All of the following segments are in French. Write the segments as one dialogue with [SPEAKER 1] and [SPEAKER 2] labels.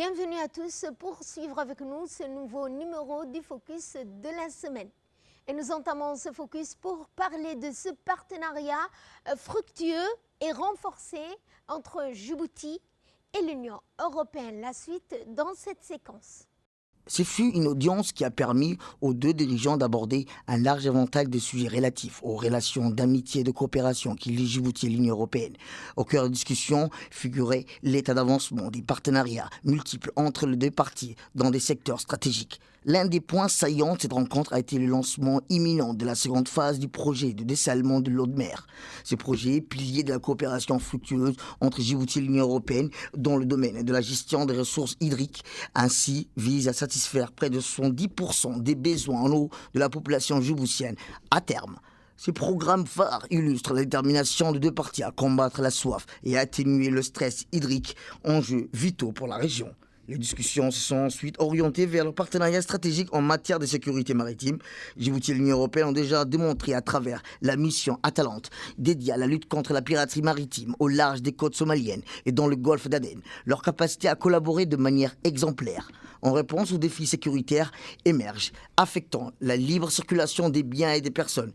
[SPEAKER 1] Bienvenue à tous pour suivre avec nous ce nouveau numéro du Focus de la semaine. Et nous entamons ce Focus pour parler de ce partenariat fructueux et renforcé entre Djibouti et l'Union européenne. La suite dans cette séquence.
[SPEAKER 2] Ce fut une audience qui a permis aux deux dirigeants d'aborder un large éventail de sujets relatifs aux relations d'amitié et de coopération qui lient Djibouti et l'Union européenne. Au cœur de la discussion figurait l'état d'avancement des partenariats multiples entre les deux parties dans des secteurs stratégiques. L'un des points saillants de cette rencontre a été le lancement imminent de la seconde phase du projet de dessalement de l'eau de mer. Ce projet, pilier de la coopération fructueuse entre Djibouti et l'Union européenne dans le domaine de la gestion des ressources hydriques, ainsi vise à satisfaire près de 70% des besoins en eau de la population djiboutienne à terme. Ce programme phare illustre la détermination de deux parties à combattre la soif et à atténuer le stress hydrique, enjeux vitaux pour la région. Les discussions se sont ensuite orientées vers le partenariat stratégique en matière de sécurité maritime. Djibouti et l'Union européenne ont déjà démontré à travers la mission Atalante, dédiée à la lutte contre la piraterie maritime au large des côtes somaliennes et dans le golfe d'Aden, leur capacité à collaborer de manière exemplaire. En réponse aux défis sécuritaires émergent, affectant la libre circulation des biens et des personnes,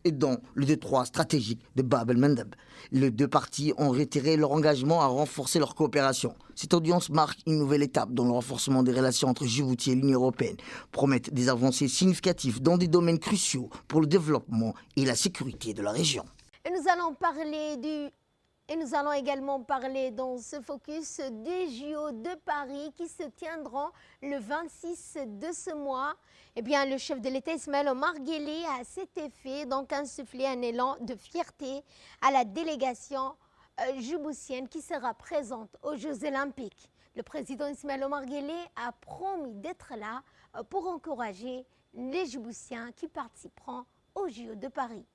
[SPEAKER 2] et dans le détroit stratégique de Bab el-Mandeb. Les deux parties ont réitéré leur engagement à renforcer leur coopération. Cette audience marque une nouvelle étape dans le renforcement des relations entre Djibouti et l'Union européenne, promettent des avancées significatives dans des domaines cruciaux pour le développement et la sécurité de la région.
[SPEAKER 1] Et nous allons également parler dans ce focus des JO de Paris qui se tiendront le 26 de ce mois. Eh bien, le chef de l'État Ismaël Omar Guelleh a à cet effet donc insufflé un élan de fierté à la délégation djiboutienne qui sera présente aux Jeux Olympiques. Le président Ismaël Omar Guelleh a promis d'être là pour encourager les Djiboutiens qui participeront aux JO de Paris.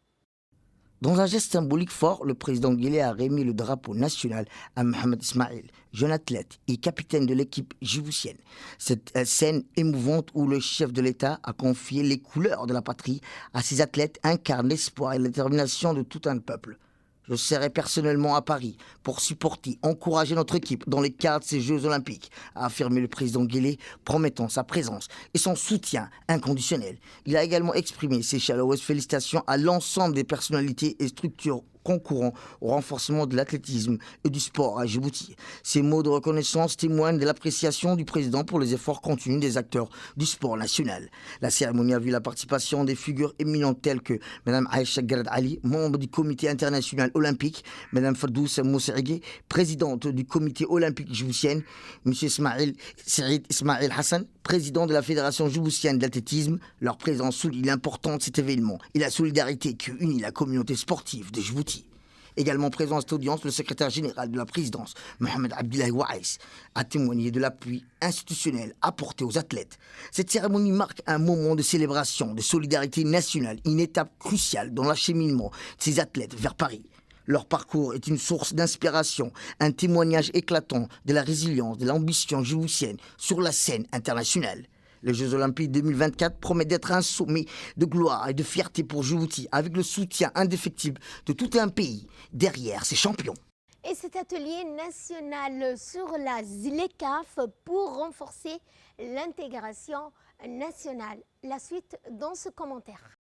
[SPEAKER 2] Dans un geste symbolique fort, le président Guelleh a remis le drapeau national à Mohamed Ismail, jeune athlète et capitaine de l'équipe djiboutienne. Cette scène émouvante où le chef de l'État a confié les couleurs de la patrie à ses athlètes incarne l'espoir et la détermination de tout un peuple. Je serai personnellement à Paris pour supporter, encourager notre équipe dans le cadre de ces Jeux Olympiques, a affirmé le président Guelleh, promettant sa présence et son soutien inconditionnel. Il a également exprimé ses chaleureuses félicitations à l'ensemble des personnalités et structures concourant au renforcement de l'athlétisme et du sport à Djibouti. Ces mots de reconnaissance témoignent de l'appréciation du président pour les efforts continus des acteurs du sport national. La cérémonie a vu la participation des figures éminentes telles que Mme Aïcha Garad Ali, membre du comité international olympique, Mme Ferdous Moussaïgé, présidente du comité olympique djiboutien, M. Saïd Ismail Hassan, président de la Fédération djiboutienne d'athlétisme. Leur présence souligne l'importance de cet événement et la solidarité qui unit la communauté sportive de Djibouti. Également présent à cette audience, le secrétaire général de la présidence, Mohamed Abdillahi Waïs, a témoigné de l'appui institutionnel apporté aux athlètes. Cette cérémonie marque un moment de célébration, de solidarité nationale, une étape cruciale dans l'acheminement de ces athlètes vers Paris. Leur parcours est une source d'inspiration, un témoignage éclatant de la résilience, de l'ambition djiboutienne sur la scène internationale. Les Jeux Olympiques 2024 promettent d'être un sommet de gloire et de fierté pour Djibouti, avec le soutien indéfectible de tout un pays derrière ses champions.
[SPEAKER 1] Et cet atelier national sur la ZLECAf pour renforcer l'intégration nationale. La suite dans ce commentaire.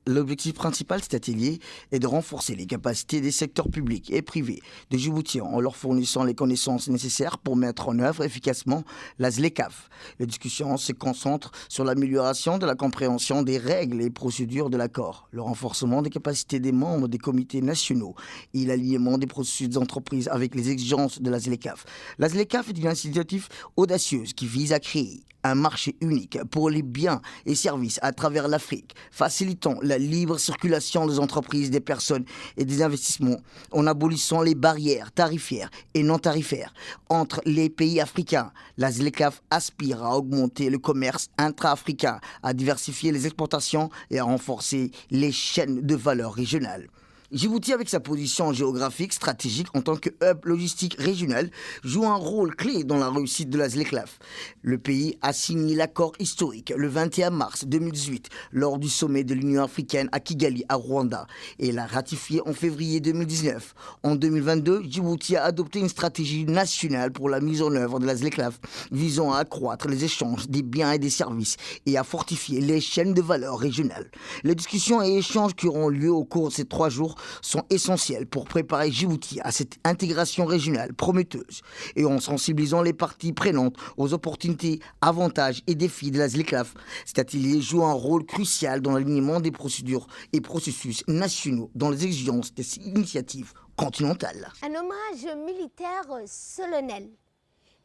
[SPEAKER 2] L'objectif principal de cet atelier est de renforcer les capacités des secteurs publics et privés de Djibouti en leur fournissant les connaissances nécessaires pour mettre en œuvre efficacement la ZLECAf. Les discussions se concentrent sur l'amélioration de la compréhension des règles et procédures de l'accord, le renforcement des capacités des membres des comités nationaux et l'alignement des processus d'entreprise avec les exigences de la ZLECAf. La ZLECAf est une initiative audacieuse qui vise à créer un marché unique pour les biens et services à travers l'Afrique, facilitant la libre circulation des entreprises, des personnes et des investissements, en abolissant les barrières tarifaires et non tarifaires entre les pays africains. La ZLECAf aspire à augmenter le commerce intra-africain, à diversifier les exportations et à renforcer les chaînes de valeur régionales. Djibouti, avec sa position géographique stratégique en tant que hub logistique régional, joue un rôle clé dans la réussite de la ZLECLAF. Le pays a signé l'accord historique le 21 mars 2018 lors du sommet de l'Union africaine à Kigali, à Rwanda, et l'a ratifié en février 2019. En 2022, Djibouti a adopté une stratégie nationale pour la mise en œuvre de la ZLECLAF visant à accroître les échanges des biens et des services et à fortifier les chaînes de valeur régionales. Les discussions et échanges qui auront lieu au cours de ces 3 jours sont essentiels pour préparer Djibouti à cette intégration régionale prometteuse et en sensibilisant les parties prenantes aux opportunités, avantages et défis de la ZLECLAF. Cet atelier joue un rôle crucial dans l'alignement des procédures et processus nationaux dans les exigences des initiatives continentales.
[SPEAKER 1] Un hommage militaire solennel.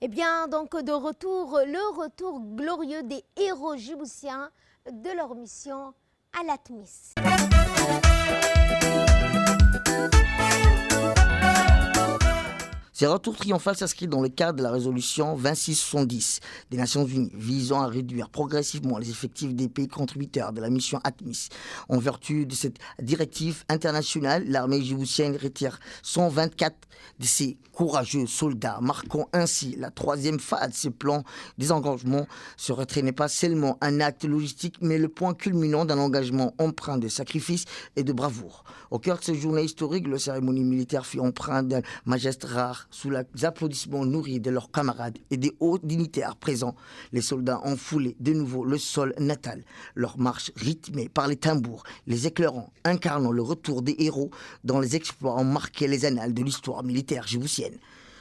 [SPEAKER 1] Eh bien, donc le retour glorieux des héros djiboutiens de leur mission à l'ATMIS.
[SPEAKER 2] Ces retours triomphaux s'inscrivent dans le cadre de la résolution 2670 des Nations Unies visant à réduire progressivement les effectifs des pays contributeurs de la mission ATMIS. En vertu de cette directive internationale, l'armée djiboutienne retire 124 de ses courageux soldats, marquant ainsi la 3e phase de ce plan de désengagement. Ce retrait n'est pas seulement un acte logistique, mais le point culminant d'un engagement empreint de sacrifice et de bravoure. Au cœur de cette journée historique, la cérémonie militaire fut empreinte d'un majesté rare sous les applaudissements nourris de leurs camarades et des hauts dignitaires présents. Les soldats ont foulé de nouveau le sol natal, leur marche rythmée par les tambours, les éclairants, incarnant le retour des héros dont les exploits ont marqué les annales de l'histoire militaire djiboutienne.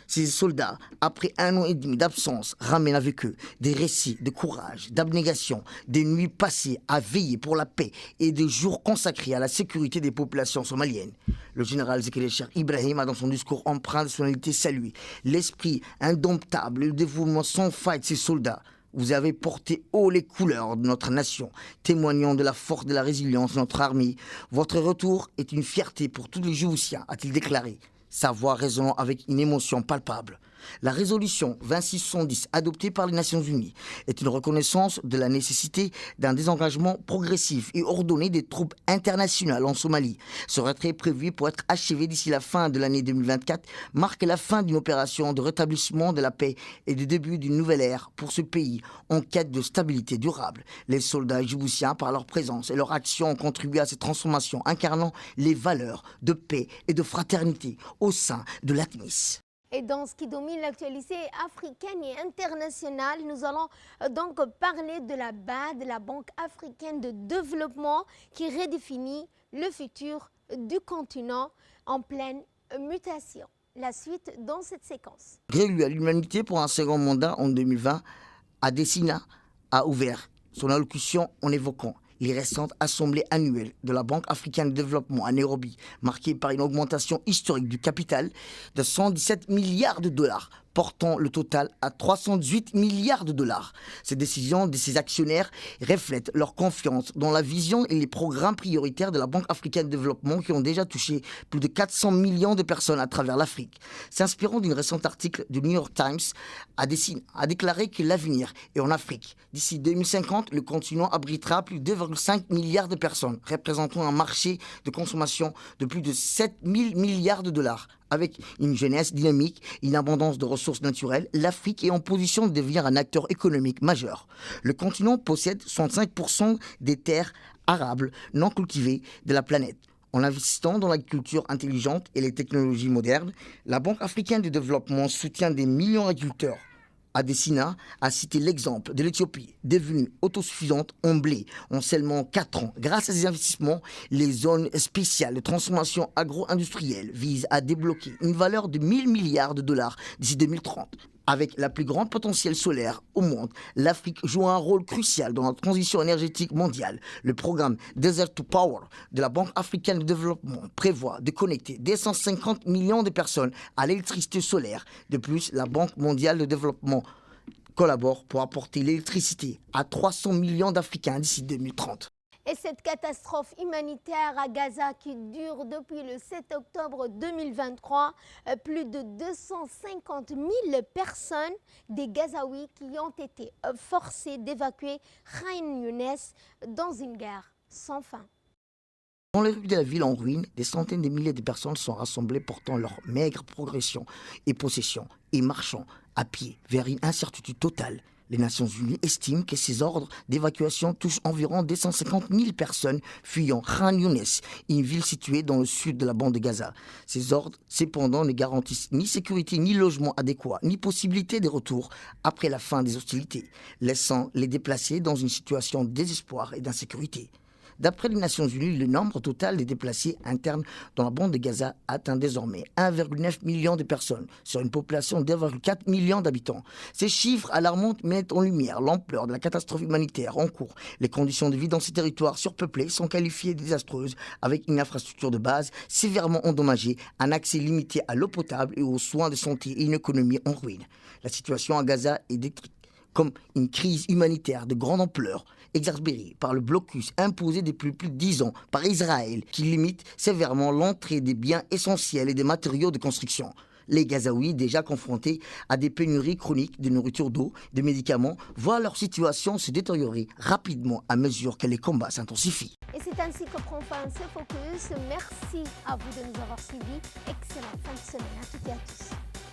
[SPEAKER 2] Ces soldats, après 1 an et demi d'absence, ramènent avec eux des récits de courage, d'abnégation, des nuits passées à veiller pour la paix et des jours consacrés à la sécurité des populations somaliennes. Le général Zekele Cheikh Ibrahim a dans son discours empreint de solennité salué l'esprit indomptable et le dévouement sans faille de ces soldats. Vous avez porté haut les couleurs de notre nation, témoignant de la force de la résilience de notre armée. Votre retour est une fierté pour tous les Djiboutiens, a-t-il déclaré, sa voix résonnant avec une émotion palpable. La résolution 2670 adoptée par les Nations Unies est une reconnaissance de la nécessité d'un désengagement progressif et ordonné des troupes internationales en Somalie. Ce retrait prévu pour être achevé d'ici la fin de l'année 2024 marque la fin d'une opération de rétablissement de la paix et du début d'une nouvelle ère pour ce pays en quête de stabilité durable. Les soldats djiboutiens, par leur présence et leur action, ont contribué à cette transformation, incarnant les valeurs de paix et de fraternité au sein de l'ATMIS.
[SPEAKER 1] Et dans ce qui domine l'actualité africaine et internationale, nous allons donc parler de la BAD, la Banque africaine de développement, qui redéfinit le futur du continent en pleine mutation. La suite dans cette séquence.
[SPEAKER 2] Réélu à l'humanité pour un second mandat en 2020, Adesina a ouvert son allocution en évoquant les récentes assemblées annuelles de la Banque africaine de développement à Nairobi, marquées par une augmentation historique du capital de 117 milliards de dollars, portant le total à 318 milliards de dollars. Ces décisions de ces actionnaires reflètent leur confiance dans la vision et les programmes prioritaires de la Banque africaine de développement qui ont déjà touché plus de 400 millions de personnes à travers l'Afrique. S'inspirant d'un récent article du New York Times, Adesina a déclaré que l'avenir est en Afrique. D'ici 2050, le continent abritera plus de 2,5 milliards de personnes, représentant un marché de consommation de plus de 7 000 milliards de dollars. Avec une jeunesse dynamique, une abondance de ressources naturelles, l'Afrique est en position de devenir un acteur économique majeur. Le continent possède 65% des terres arables non cultivées de la planète. En investissant dans l'agriculture intelligente et les technologies modernes, la Banque africaine de développement soutient des millions d'agriculteurs. Adesina a cité l'exemple de l'Éthiopie, devenue autosuffisante en blé en seulement 4 ans. Grâce à ces investissements, les zones spéciales de transformation agro-industrielle visent à débloquer une valeur de 1 000 milliards de dollars d'ici 2030. Avec la plus grande potentiel solaire au monde, l'Afrique joue un rôle crucial dans la transition énergétique mondiale. Le programme Desert to Power de la Banque africaine de développement prévoit de connecter 250 millions de personnes à l'électricité solaire. De plus, la Banque mondiale de développement collabore pour apporter l'électricité à 300 millions d'Africains d'ici 2030.
[SPEAKER 1] Et cette catastrophe humanitaire à Gaza qui dure depuis le 7 octobre 2023, plus de 250 000 personnes, des Gazaouis qui ont été forcés d'évacuer Khan Younes dans une guerre sans fin.
[SPEAKER 2] Dans les rues de la ville en ruine, des centaines de milliers de personnes sont rassemblées portant leur maigre progression et possession et marchant à pied vers une incertitude totale. Les Nations Unies estiment que ces ordres d'évacuation touchent environ 250 000 personnes fuyant Khan Younes, une ville située dans le sud de la bande de Gaza. Ces ordres, cependant, ne garantissent ni sécurité, ni logement adéquat, ni possibilité de retour après la fin des hostilités, laissant les déplacés dans une situation de désespoir et d'insécurité. D'après les Nations Unies, le nombre total des déplacés internes dans la bande de Gaza atteint désormais 1,9 million de personnes sur une population de 2,4 millions d'habitants. Ces chiffres alarmants mettent en lumière l'ampleur de la catastrophe humanitaire en cours. Les conditions de vie dans ces territoires surpeuplés sont qualifiées de désastreuses, avec une infrastructure de base sévèrement endommagée, un accès limité à l'eau potable et aux soins de santé et une économie en ruine. La situation à Gaza est décrite comme une crise humanitaire de grande ampleur, exacerbée par le blocus imposé depuis plus de 10 ans par Israël, qui limite sévèrement l'entrée des biens essentiels et des matériaux de construction. Les Gazaouis, déjà confrontés à des pénuries chroniques de nourriture, d'eau, de médicaments, voient leur situation se détériorer rapidement à mesure que les combats s'intensifient.
[SPEAKER 1] Et c'est ainsi que prend fin ce focus. Merci à vous de nous avoir suivis. Excellente fin de semaine à toutes et à tous.